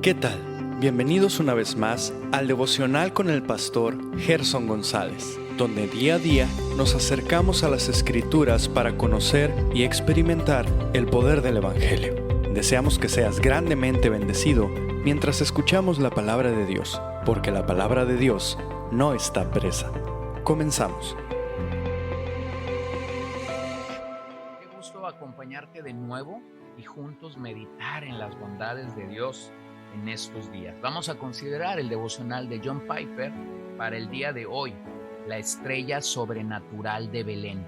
¿Qué tal? Bienvenidos una vez más al devocional con el pastor Gerson González, donde día a día nos acercamos a las Escrituras para conocer y experimentar el poder del Evangelio. Deseamos que seas grandemente bendecido mientras escuchamos la palabra de Dios, porque la palabra de Dios no está presa. Comenzamos. Qué gusto acompañarte de nuevo y juntos meditar en las bondades de Dios en estos días. Vamos a considerar el devocional de John Piper para el día de hoy, la estrella sobrenatural de Belén.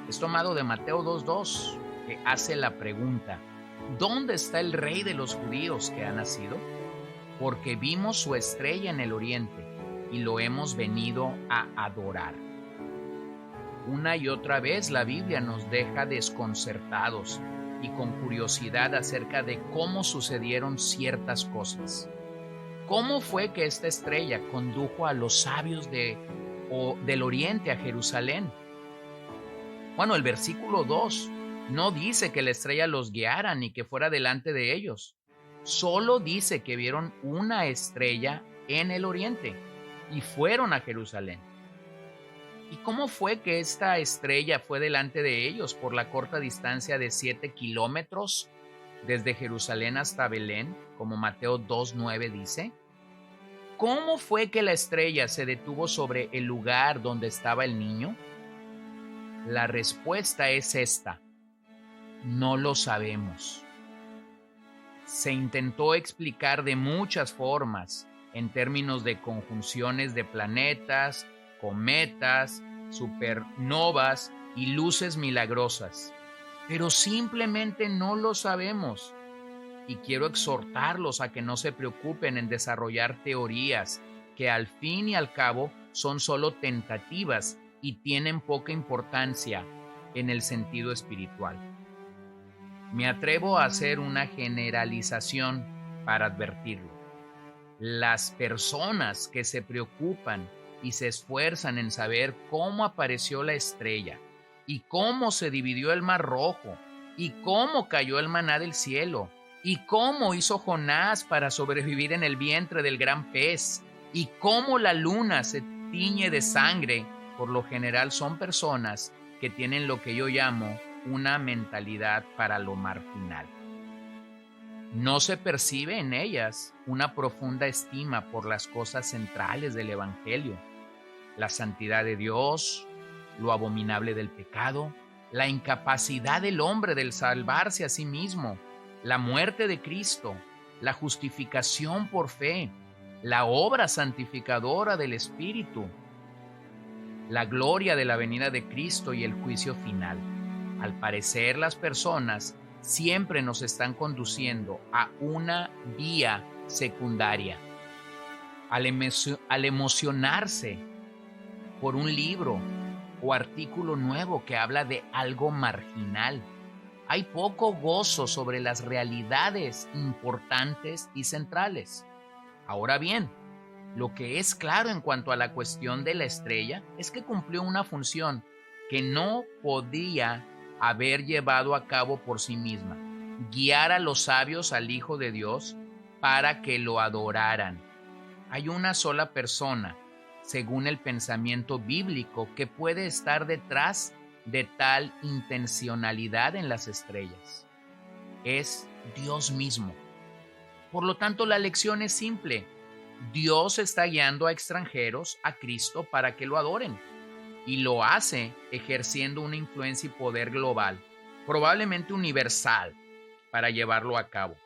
Es tomado de Mateo 2:2, que hace la pregunta: ¿dónde está el rey de los judíos que ha nacido? Porque vimos su estrella en el oriente y lo hemos venido a adorar. Una y otra vez la Biblia nos deja desconcertados y con curiosidad acerca de cómo sucedieron ciertas cosas. ¿Cómo fue que esta estrella condujo a los sabios del oriente a Jerusalén? Bueno, el versículo 2 no dice que la estrella los guiara ni que fuera delante de ellos. Solo dice que vieron una estrella en el oriente y fueron a Jerusalén. ¿Y cómo fue que esta estrella fue delante de ellos por la corta distancia de 7 kilómetros desde Jerusalén hasta Belén, como Mateo 2:9 dice? ¿Cómo fue que la estrella se detuvo sobre el lugar donde estaba el niño? La respuesta es esta: no lo sabemos. Se intentó explicar de muchas formas, en términos de conjunciones de planetas, cometas, supernovas y luces milagrosas, pero simplemente no lo sabemos. Y quiero exhortarlos a que no se preocupen en desarrollar teorías que al fin y al cabo son solo tentativas y tienen poca importancia en el sentido espiritual. Me atrevo a hacer una generalización para advertirlo. Las personas que se preocupan y se esfuerzan en saber cómo apareció la estrella y cómo se dividió el mar rojo y cómo cayó el maná del cielo y cómo hizo Jonás para sobrevivir en el vientre del gran pez y cómo la luna se tiñe de sangre, por lo general son personas que tienen lo que yo llamo una mentalidad para lo marginal. No se percibe en ellas una profunda estima por las cosas centrales del Evangelio: la santidad de Dios, lo abominable del pecado, la incapacidad del hombre de salvarse a sí mismo, la muerte de Cristo, la justificación por fe, la obra santificadora del Espíritu, la gloria de la venida de Cristo y el juicio final. Al parecer, las personas siempre nos están conduciendo a una vía secundaria. Al emocionarse por un libro o artículo nuevo que habla de algo marginal, hay poco gozo sobre las realidades importantes y centrales. Ahora bien, lo que es claro en cuanto a la cuestión de la estrella es que cumplió una función que no podía haber llevado a cabo por sí misma: guiar a los sabios al Hijo de Dios para que lo adoraran. Hay una sola persona, según el pensamiento bíblico, que puede estar detrás de tal intencionalidad en las estrellas. Es Dios mismo. Por lo tanto, la lección es simple: Dios está guiando a extranjeros a Cristo para que lo adoren, y lo hace ejerciendo una influencia y poder global, probablemente universal, para llevarlo a cabo.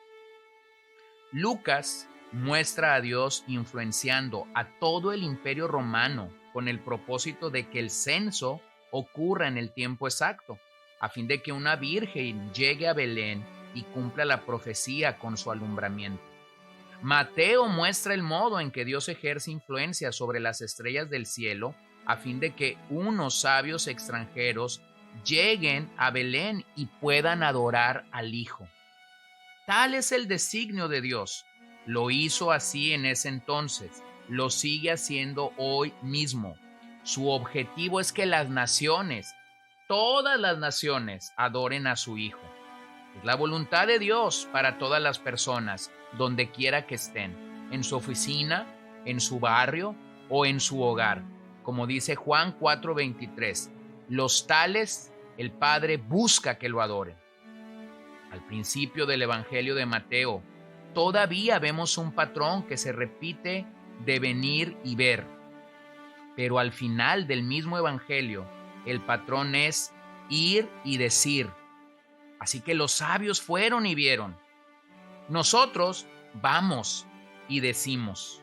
Lucas muestra a Dios influenciando a todo el imperio romano con el propósito de que el censo ocurra en el tiempo exacto, a fin de que una virgen llegue a Belén y cumpla la profecía con su alumbramiento. Mateo muestra el modo en que Dios ejerce influencia sobre las estrellas del cielo, a fin de que unos sabios extranjeros lleguen a Belén y puedan adorar al Hijo. Tal es el designio de Dios. Lo hizo así en ese entonces, lo sigue haciendo hoy mismo. Su objetivo es que las naciones, todas las naciones, adoren a su Hijo. Es la voluntad de Dios para todas las personas, donde quiera que estén, en su oficina, en su barrio o en su hogar. Como dice Juan 4:23, los tales el Padre busca que lo adoren. Al principio del Evangelio de Mateo, todavía vemos un patrón que se repite de venir y ver. Pero al final del mismo Evangelio, el patrón es ir y decir. Así que los sabios fueron y vieron. Nosotros vamos y decimos.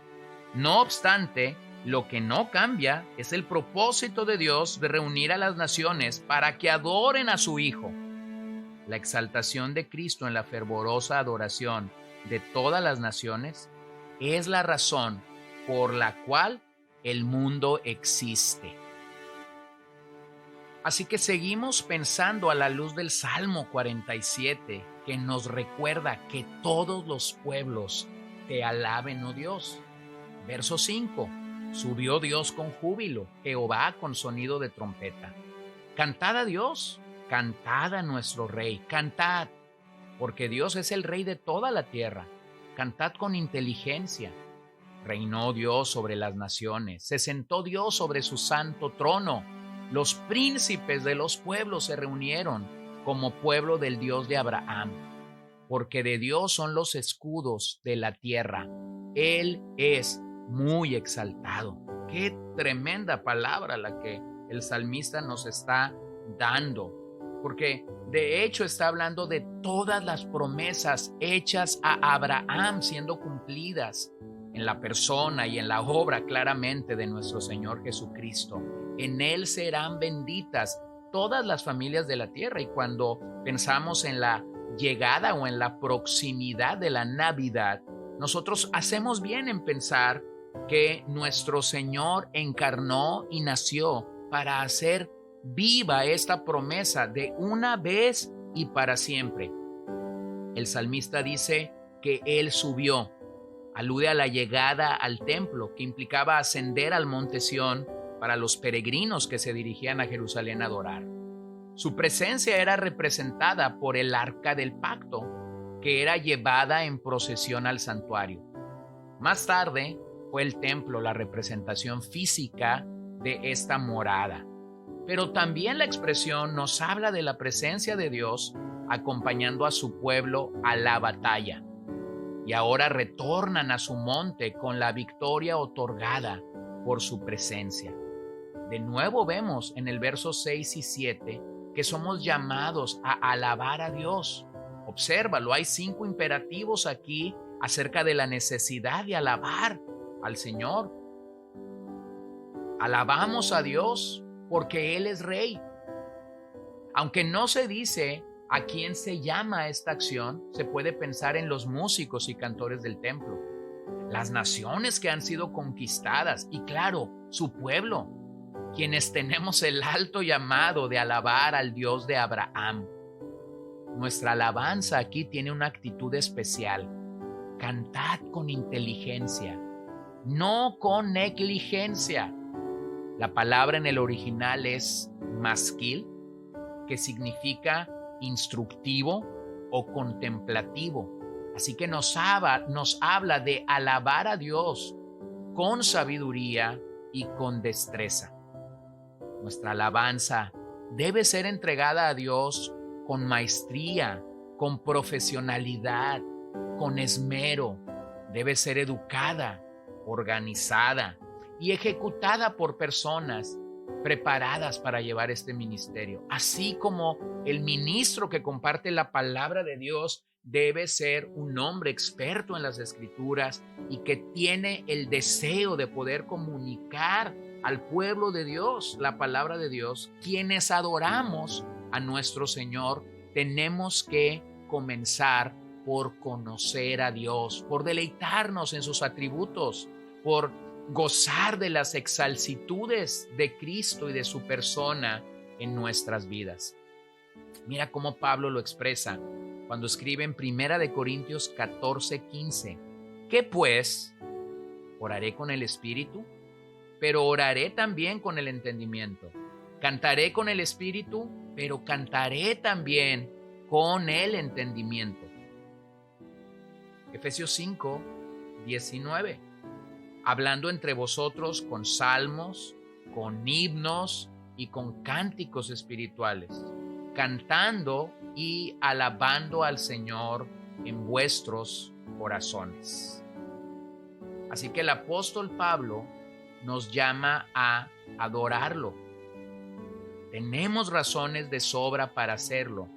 No obstante, lo que no cambia es el propósito de Dios de reunir a las naciones para que adoren a su Hijo. La exaltación de Cristo en la fervorosa adoración de todas las naciones es la razón por la cual el mundo existe. Así que seguimos pensando a la luz del Salmo 47, que nos recuerda que todos los pueblos te alaben, oh Dios. Verso 5. Subió Dios con júbilo, Jehová con sonido de trompeta. Cantad a Dios, cantad a nuestro Rey, cantad, porque Dios es el Rey de toda la tierra. Cantad con inteligencia. Reinó Dios sobre las naciones, se sentó Dios sobre su santo trono. Los príncipes de los pueblos se reunieron como pueblo del Dios de Abraham, porque de Dios son los escudos de la tierra. Él es muy exaltado. Qué tremenda palabra la que el salmista nos está dando, porque de hecho está hablando de todas las promesas hechas a Abraham siendo cumplidas en la persona y en la obra claramente de nuestro Señor Jesucristo. En Él serán benditas todas las familias de la tierra. Y cuando pensamos en la llegada o en la proximidad de la Navidad, nosotros hacemos bien en pensar que nuestro Señor encarnó y nació para hacer viva esta promesa de una vez y para siempre. El salmista dice que Él subió. Alude a la llegada al templo, que implicaba ascender al monte Sión para los peregrinos que se dirigían a Jerusalén a adorar. Su presencia era representada por el arca del pacto, que era llevada en procesión al santuario. Más tarde fue el templo la representación física de esta morada. Pero también la expresión nos habla de la presencia de Dios acompañando a su pueblo a la batalla. Y ahora retornan a su monte con la victoria otorgada por su presencia. De nuevo vemos en el verso 6 y 7 que somos llamados a alabar a Dios. Obsérvalo, hay 5 imperativos aquí acerca de la necesidad de alabar al Señor. Alabamos a Dios porque Él es Rey. Aunque no se dice a quién se llama esta acción, se puede pensar en los músicos y cantores del templo, las naciones que han sido conquistadas y, claro, su pueblo, quienes tenemos el alto llamado de alabar al Dios de Abraham. Nuestra alabanza aquí tiene una actitud especial. Cantad con inteligencia, no con negligencia. La palabra en el original es masquil, que significa instructivo o contemplativo. Así que nos habla de alabar a Dios con sabiduría y con destreza. Nuestra alabanza debe ser entregada a Dios con maestría, con profesionalidad, con esmero. Debe ser educada, organizada y ejecutada por personas preparadas para llevar este ministerio. Así como el ministro que comparte la palabra de Dios debe ser un hombre experto en las Escrituras y que tiene el deseo de poder comunicar al pueblo de Dios la palabra de Dios. Quienes adoramos a nuestro Señor tenemos que comenzar por conocer a Dios, por deleitarnos en sus atributos, por gozar de las exalcitudes de Cristo y de su persona en nuestras vidas. Mira cómo Pablo lo expresa cuando escribe en 1 Corintios 14:15. ¿Qué pues? ¿Oraré con el Espíritu? Pero oraré también con el entendimiento. Cantaré con el Espíritu, pero cantaré también con el entendimiento. Efesios 5, 19. Hablando entre vosotros con salmos, con himnos y con cánticos espirituales, cantando y alabando al Señor en vuestros corazones. Así que el apóstol Pablo nos llama a adorarlo. Tenemos razones de sobra para hacerlo,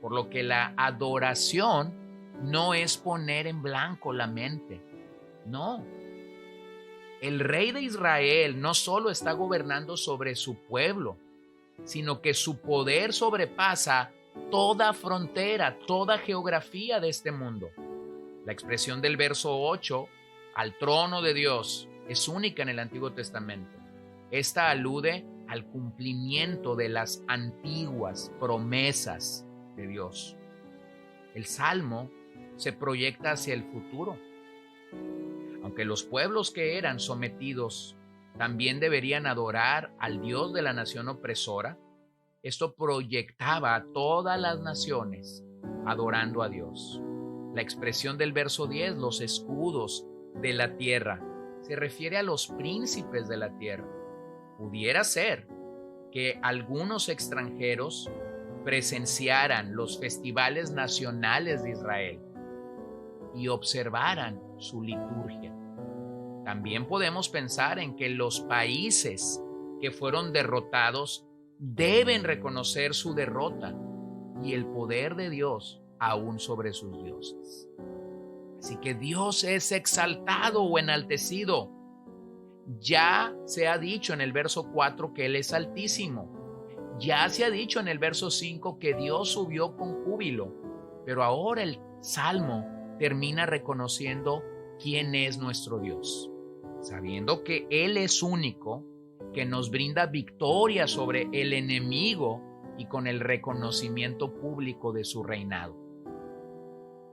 por lo que la adoración no es poner en blanco la mente. No. El rey de Israel no solo está gobernando sobre su pueblo, sino que su poder sobrepasa toda frontera, toda geografía de este mundo. La expresión del verso 8, al trono de Dios, es única en el Antiguo Testamento. Esta alude al cumplimiento de las antiguas promesas de Dios. El Salmo se proyecta hacia el futuro. Aunque los pueblos que eran sometidos también deberían adorar al Dios de la nación opresora, esto proyectaba a todas las naciones adorando a Dios. La expresión del verso 10, los escudos de la tierra, se refiere a los príncipes de la tierra. Pudiera ser que algunos extranjeros presenciaran los festivales nacionales de Israel y observaran su liturgia. También podemos pensar en que los países que fueron derrotados deben reconocer su derrota y el poder de Dios aún sobre sus dioses. Así que Dios es exaltado o enaltecido. Ya se ha dicho en el verso 4 que Él es altísimo. Ya se ha dicho en el verso 5 que Dios subió con júbilo. Pero ahora el Salmo termina reconociendo quién es nuestro Dios, sabiendo que Él es único, que nos brinda victoria sobre el enemigo y con el reconocimiento público de su reinado.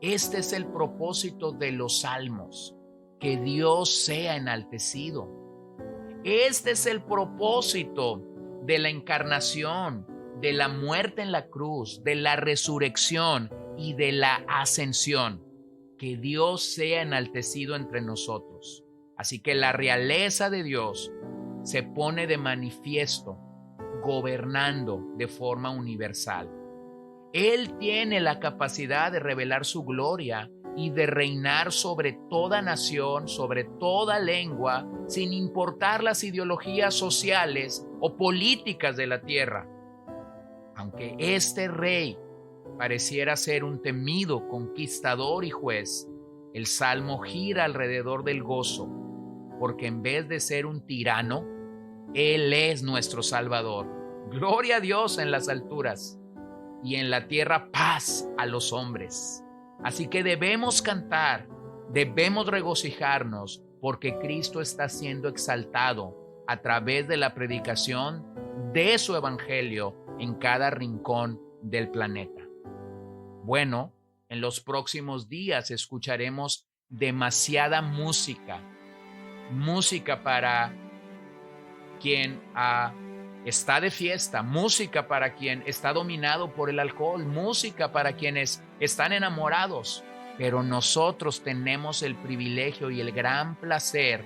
Este es el propósito de los salmos, que Dios sea enaltecido. Este es el propósito de la encarnación, de la muerte en la cruz, de la resurrección y de la ascensión, que Dios sea enaltecido entre nosotros. Así que la realeza de Dios se pone de manifiesto, gobernando de forma universal. Él tiene la capacidad de revelar su gloria y de reinar sobre toda nación, sobre toda lengua, sin importar las ideologías sociales o políticas de la tierra. Aunque este rey pareciera ser un temido conquistador y juez, el Salmo gira alrededor del gozo, porque en vez de ser un tirano, Él es nuestro Salvador. Gloria a Dios en las alturas y en la tierra paz a los hombres. Así que debemos cantar, debemos regocijarnos, porque Cristo está siendo exaltado a través de la predicación de su evangelio en cada rincón del planeta. Bueno, en los próximos días escucharemos demasiada música para quien está de fiesta, música para quien está dominado por el alcohol, música para quienes están enamorados. Pero nosotros tenemos el privilegio y el gran placer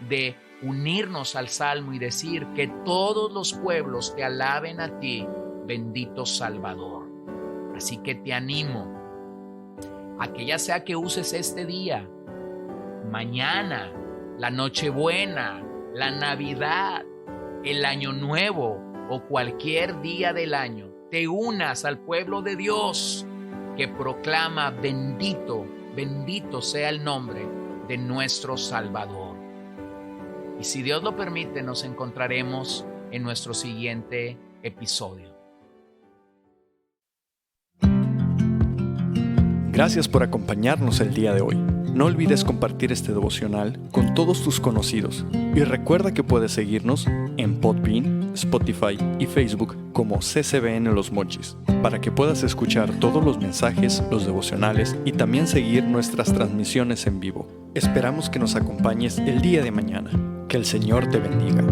de unirnos al Salmo y decir que todos los pueblos te alaben a ti, bendito Salvador. Así que te animo a que ya sea que uses este día, mañana, la Nochebuena, la Navidad, el Año Nuevo o cualquier día del año, te unas al pueblo de Dios que proclama bendito, bendito sea el nombre de nuestro Salvador. Y si Dios lo permite, nos encontraremos en nuestro siguiente episodio. Gracias por acompañarnos el día de hoy. No olvides compartir este devocional con todos tus conocidos y recuerda que puedes seguirnos en Podbean, Spotify y Facebook como CCBN Los Mochis para que puedas escuchar todos los mensajes, los devocionales y también seguir nuestras transmisiones en vivo. Esperamos que nos acompañes el día de mañana. Que el Señor te bendiga.